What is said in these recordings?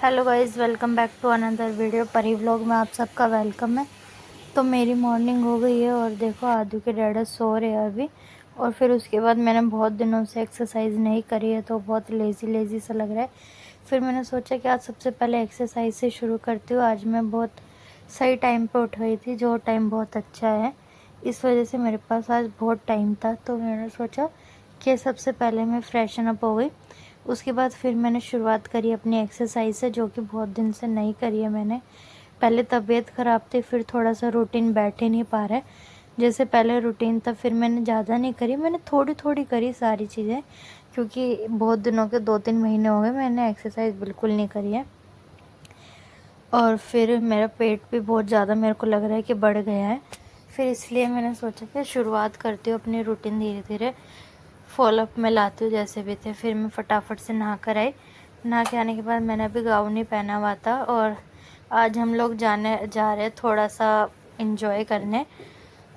Hello guys, welcome back to another video. Pari vlog में आप सबका वेलकम है। तो मेरी मॉर्निंग हो गई है और देखो आदू के डैडा सो रहे हैं अभी। और फिर उसके बाद मैंने बहुत दिनों से एक्सरसाइज नहीं करी है तो बहुत लेज़ी लेज़ी सा लग रहा है। फिर मैंने सोचा कि आज सबसे पहले एक्सरसाइज से शुरू करती हूँ। आज मैं बहुत सही टाइम पर उठ गई थी, जो टाइम बहुत अच्छा है। इस वजह से मेरे पास आज बहुत टाइम था, तो मैंने सोचा कि सबसे पहले मैं फ्रेशन अप हो गई। उसके बाद फिर मैंने शुरुआत करी अपनी एक्सरसाइज से, जो कि बहुत दिन से नहीं करी है मैंने। पहले तबीयत ख़राब थी, फिर थोड़ा सा रूटीन बैठ ही नहीं पा रहा है जैसे पहले रूटीन था। फिर मैंने ज़्यादा नहीं करी, मैंने थोड़ी थोड़ी करी सारी चीज़ें, क्योंकि बहुत दिनों के 2-3 महीने हो गए मैंने एक्सरसाइज बिल्कुल नहीं करी है। और फिर मेरा पेट भी बहुत ज़्यादा मेरे को लग रहा है कि बढ़ गया है। फिर इसलिए मैंने सोचा कि शुरुआत करती हूँ अपनी रूटीन धीरे धीरे फॉलोअप में लाती हूँ जैसे भी थे। फिर मैं फटाफट से नहा कर आई। नहा के आने के बाद मैंने अभी गाउन ही पहना हुआ था और आज हम लोग जा रहे थोड़ा सा इंजॉय करने।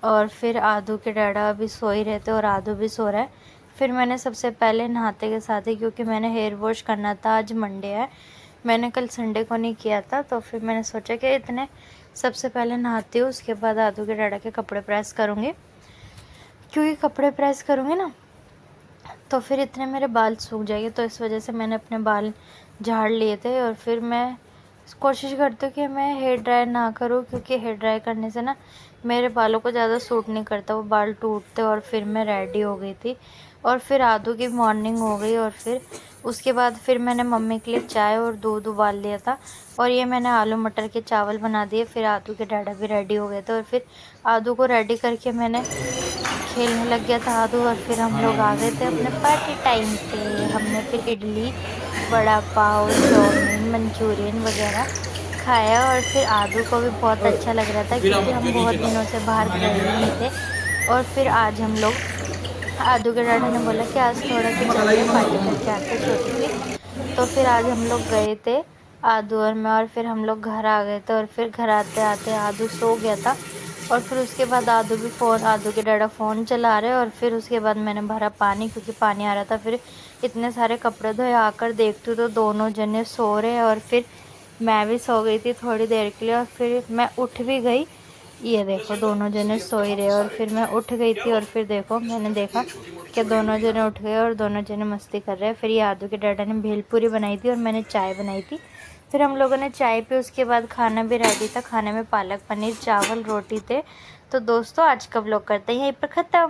और फिर आदू के डैडा अभी सो ही रहते और आदू भी सो रहा है। फिर मैंने सबसे पहले नहाते के साथ ही, क्योंकि मैंने हेयर वॉश करना था, आज मंडे है, मैंने कल संडे को नहीं किया था, तो फिर मैंने सोचा कि इतने सबसे पहले नहाती हूँ, उसके बाद आदू के डैडा के कपड़े प्रेस करूँगी। क्योंकि कपड़े प्रेस करूँगी ना तो फिर इतने मेरे बाल सूख जाएंगे, तो इस वजह से मैंने अपने बाल झाड़ लिए थे। और फिर मैं कोशिश करती हूँ कि मैं हेयर ड्राई ना करूँ, क्योंकि हेयर ड्राई करने से ना मेरे बालों को ज़्यादा सूट नहीं करता, वो बाल टूटते। और फिर मैं रेडी हो गई थी और फिर आदू की मॉर्निंग हो गई। और फिर उसके बाद फिर मैंने मम्मी के लिए चाय और दूध उबाल लिया था और ये मैंने आलू मटर के चावल बना दिए। फिर आदू के डैडा भी रेडी हो गए थे और फिर आदू को रेडी करके मैंने खेलने लग गया था आदू। और फिर हम लोग आ गए थे अपने पार्टी टाइम पे। हमने फिर इडली, वड़ा पाव, चाउमीन, मंचूरियन वगैरह खाया और फिर आदू को भी बहुत अच्छा लग रहा था, क्योंकि हम बहुत दिनों से बाहर गए ही नहीं थे। और फिर आज हम लोग, आदू के डैडा ने बोला कि आज थोड़ा सा चलते पार्टी करके आते छोटी सी, तो फिर आज हम लोग गए थे आदू और मैं। और फिर हम लोग घर आ गए थे और फिर घर आते आते आदू सो गया था। और फिर उसके बाद आदू के डैडा फ़ोन चला रहे। और फिर उसके बाद मैंने भरा पानी, क्योंकि पानी आ रहा था। फिर इतने सारे कपड़े धोए, आकर देखती हूँ तो दोनों जने सो रहे। और फिर मैं भी सो गई थी थोड़ी देर के लिए और फिर मैं उठ भी गई। ये देखो दोनों जने सो ही रहे और फिर मैं उठ गई थी। और फिर देखो मैंने देखा कि दोनों जने उठ गए और दोनों जने मस्ती कर रहे हैं। फिर ये आदू के डैडा ने भेलपूरी बनाई थी और मैंने चाय बनाई थी। फिर हम लोगों ने चाय पी, उसके बाद खाना भी रेडी था। खाने में पालक पनीर, चावल, रोटी थे। तो दोस्तों आज का व्लॉग करते हैं यहीं पर ख़त्म।